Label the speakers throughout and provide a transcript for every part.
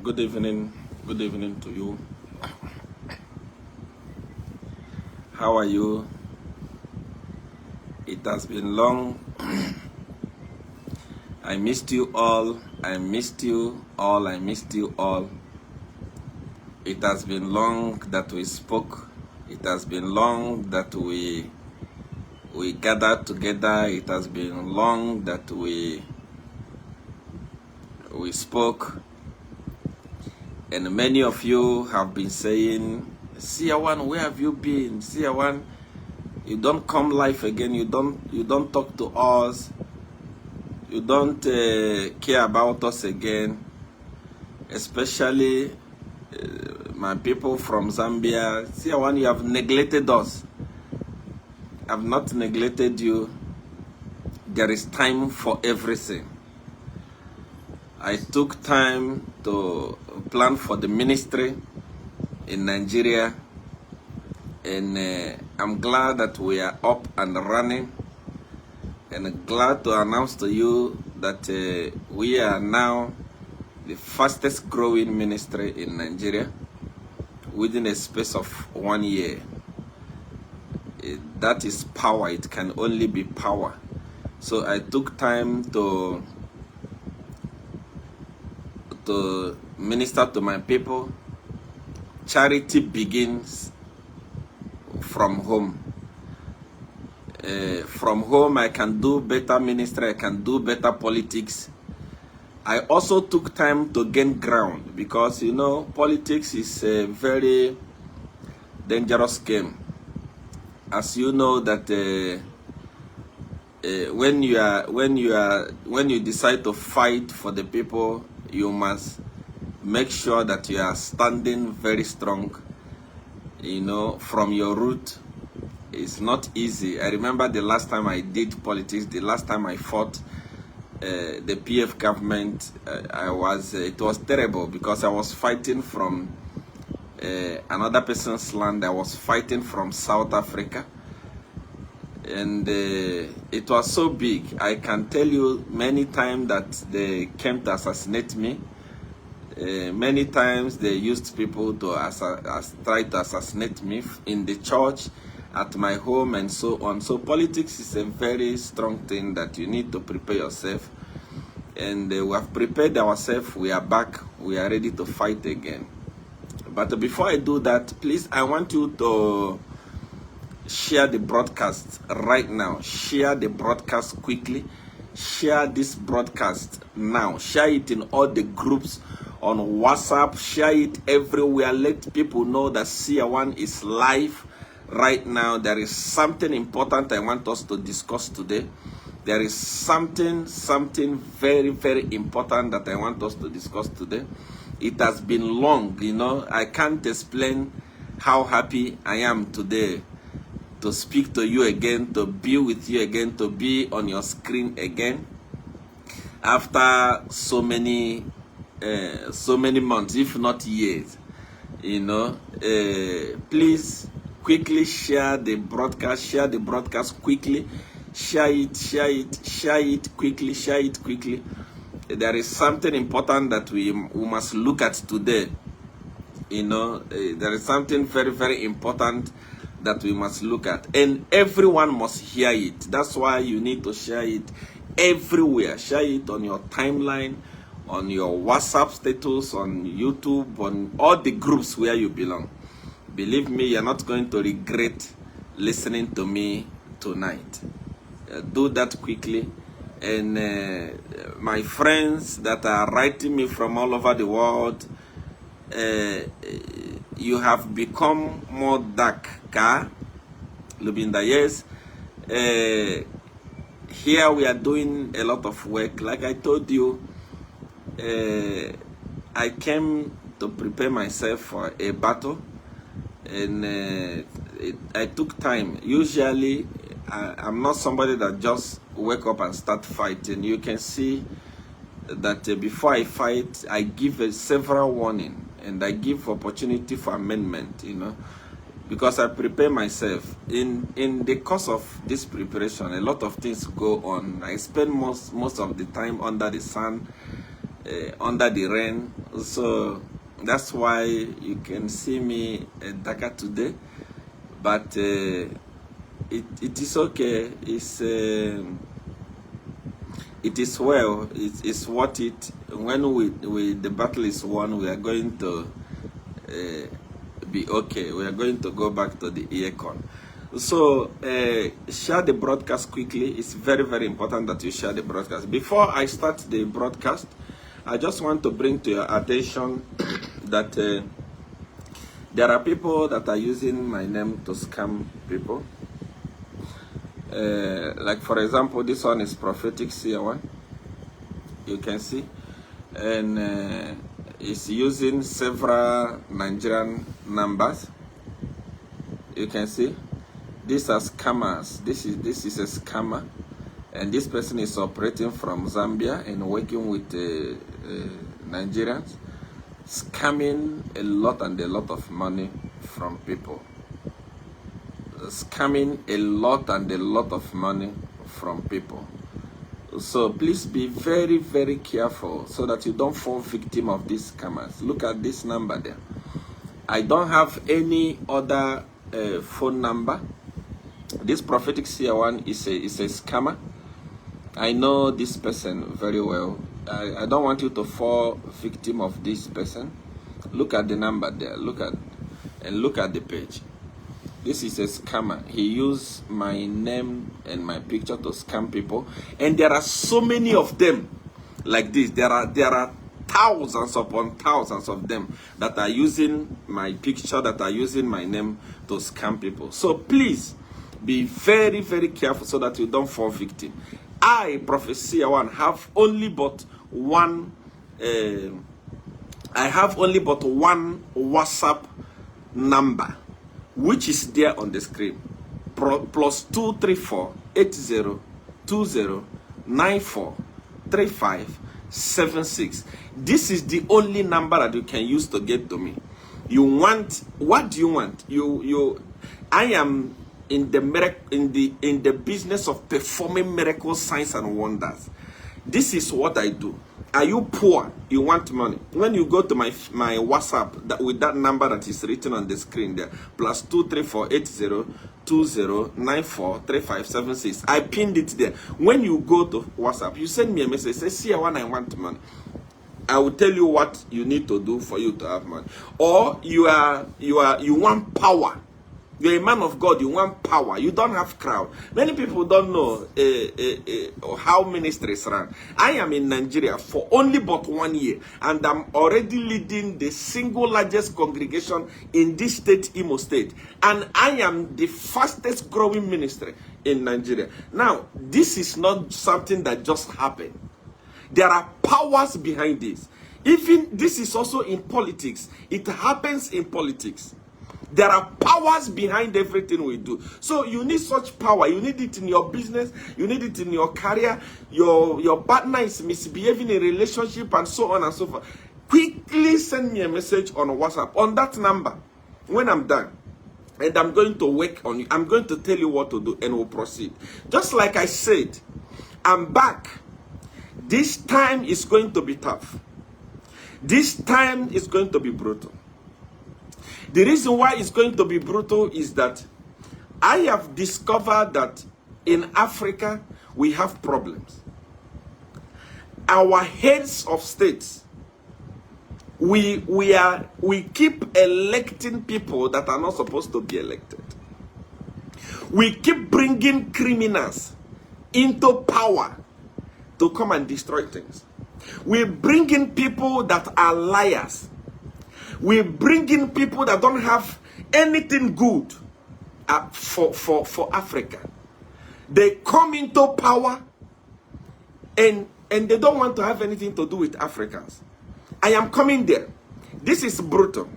Speaker 1: Good evening. Good evening to you. How are you? It has been long. I missed you all. I missed you all. I missed you all. It has been long that we spoke. It has been long that we gathered together. It has been long that we spoke. And many of you have been saying, Seer One, where have you been? Seer One, you don't come live again. You don't talk to us. You don't care about us again. Especially my people from Zambia. Seer One, you have neglected us. I've not neglected you. There is time for everything. I took time to plan for the ministry in Nigeria, and I'm glad that we are up and running, and glad to announce to you that we are now the fastest growing ministry in Nigeria within a space of 1 year. That is power. It can only be power. So I took time to minister to my people. Charity begins from home. From home, I can do better ministry. I can do better politics. I also took time to gain ground because, you know, politics is a very dangerous game. As you know that when you decide to fight for the people, you must make sure that you are standing very strong, you know, from your root. It's not easy. I remember the last time I did politics, the last time I fought the PF government, it was terrible because I was fighting from another person's land. I was fighting from South Africa. And it was so big. I can tell you many times that they came to assassinate me. Many times they used people to try to assassinate me in the church, at my home, and so on. So politics is a very strong thing that you need to prepare yourself. And we have prepared ourselves. We are back. We are ready to fight again. But before I do that, please, I want you to share the broadcast right now. Share the broadcast quickly. Share this broadcast now. Share it in all the groups on WhatsApp. Share it everywhere. Let people know that Seer One is live right now. There is something important I want us to discuss today. There is something very, very important that I want us to discuss today. It has been long, you know. I can't explain how happy I am today to speak to you again, to be with you again, to be on your screen again after so many months, if not years, you know. Please quickly share the broadcast. Share the broadcast quickly. Share it quickly. There is something important that we must look at today, you know. There is something very, very important that we must look at, and everyone must hear it. That's why you need to share it everywhere. Share it on your timeline, on your WhatsApp status, on YouTube, on all the groups where you belong. Believe me, you're not going to regret listening to me tonight. Do that quickly. And my friends that are writing me from all over the world, you have become more dark, Lubinda, yes. Here we are doing a lot of work. Like I told you, I came to prepare myself for a battle, and I took time. Usually, I'm not somebody that just wake up and start fighting. You can see that before I fight, I give several warnings. And I give opportunity for amendment, you know, because I prepare myself. In the course of this preparation, a lot of things go on. I spend most of the time under the sun, under the rain. So that's why you can see me darker today. But it is okay. It is well. It's worth it. When the battle is won, we are going to be okay. We are going to go back to the aircon. So share the broadcast quickly. It's very, very important that you share the broadcast. Before I start the broadcast, I just want to bring to your attention that there are people that are using my name to scam people. Like for example, this one is Prophetic Seer one. You can see. And it's using several Nigerian numbers. You can see. These are scammers. This is a scammer, and this person is operating from Zambia and working with Nigerians, scamming a lot of money from people. Scamming a lot of money from people. So please be very, very careful so that you don't fall victim of these scammers. Look at this number there. I don't have any other phone number. This Prophetic Seer one is a scammer. I know this person very well. I don't want you to fall victim of this person. Look at the number there. Look at the page. This is a scammer. He used my name and my picture to scam people, and there are so many of them like this. There are thousands upon thousands of them that are using my picture, that are using my name to scam people. So please be very, very careful so that you don't fall victim. I, Prophet Seer one, have only but one. I have only but one WhatsApp number, which is there on the screen. Plus 234 80 20 94 35 76. This is the only number that you can use to get to me. You want, what do you want? I am in the business of performing miracles, signs and wonders. This is what I do. Are you poor? You want money? When you go to my WhatsApp with that number that is written on the screen there, plus 234 80 20 94 35 76. I pinned it there. When you go to WhatsApp, you send me a message. Say, see, I want money. I will tell you what you need to do for you to have money. Or you want power. You're a man of God, you want power. You don't have crowd. Many people don't know how ministries run. I am in Nigeria for only but 1 year, and I'm already leading the single largest congregation in this state, Imo State. And I am the fastest growing ministry in Nigeria. Now, this is not something that just happened. There are powers behind this. Even this is also in politics. It happens in politics. There are powers behind everything we do. So you need such power. You need it in your business. You need it in your career. Your partner is misbehaving in a relationship and so on and so forth. Quickly send me a message on WhatsApp on that number when I'm done. And I'm going to work on you. I'm going to tell you what to do and we'll proceed. Just like I said, I'm back. This time is going to be tough. This time is going to be brutal. The reason why it's going to be brutal is that I have discovered that in Africa, we have problems. Our heads of states, we keep electing people that are not supposed to be elected. We keep bringing criminals into power to come and destroy things. We bring in people that are liars. We bring in people that don't have anything good for Africa. They come into power and they don't want to have anything to do with Africans. I am coming there. This is brutal.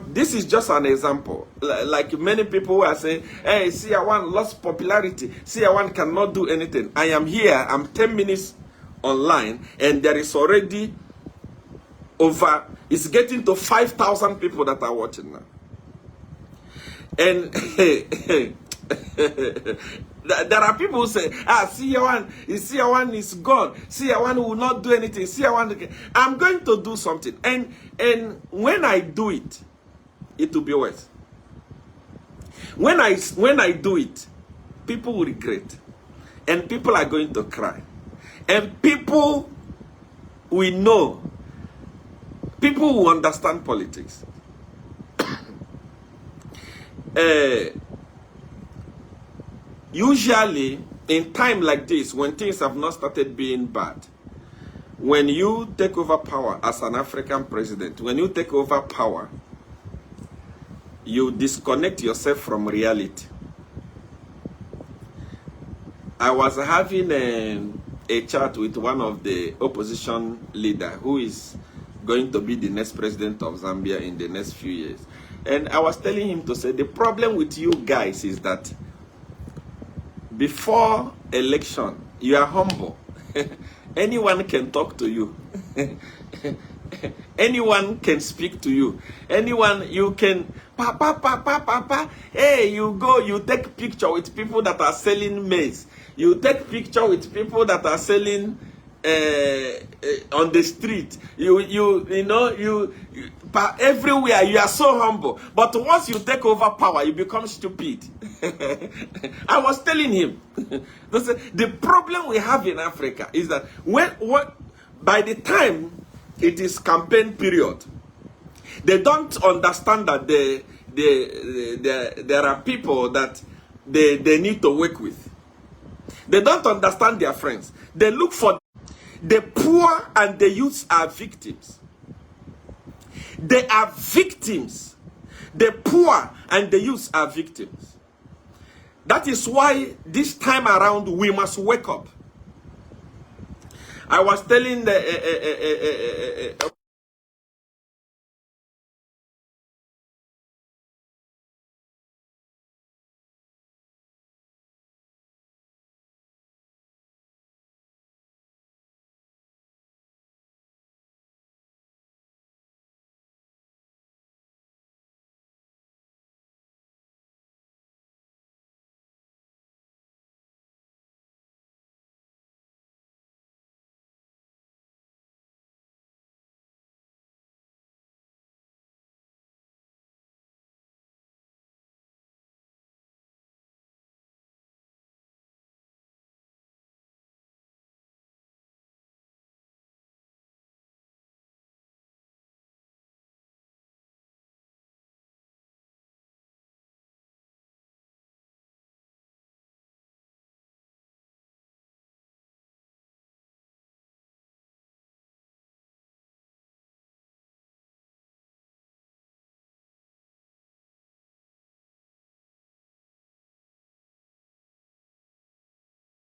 Speaker 1: This is just an example. Like many people are saying, hey, Seer one lost popularity. Seer one cannot do anything. I am here. I'm 10 minutes online and there is already it's getting to 5,000 people that are watching now. And There are people who say, Seer one is gone. Seer one will not do anything. Seer one, I'm going to do something. And when I do it, it will be worse. When I do it, people will regret. And people are going to cry. And people will know. People will understand politics. Usually, in time like this, when things have not started being bad, when you take over power as an African president, when you take over power, you disconnect yourself from reality. I was having a chat with one of the opposition leader who is going to be the next president of Zambia in the next few years. And I was telling him to say, the problem with you guys is that before election, you are humble. Anyone can talk to you. Anyone can speak to you. Anyone, you can, papa, hey, you go, you take picture with people that are selling maize. You take picture with people that are selling on the street. You know, everywhere you are so humble. But once you take over power, you become stupid. I was telling him, the problem we have in Africa is that by the time it is campaign period, they don't understand that there are people that they need to work with. They don't understand their friends. They look for the poor, and the youths are victims. They are victims. The poor and the youths are victims. That is why this time around we must wake up. I was telling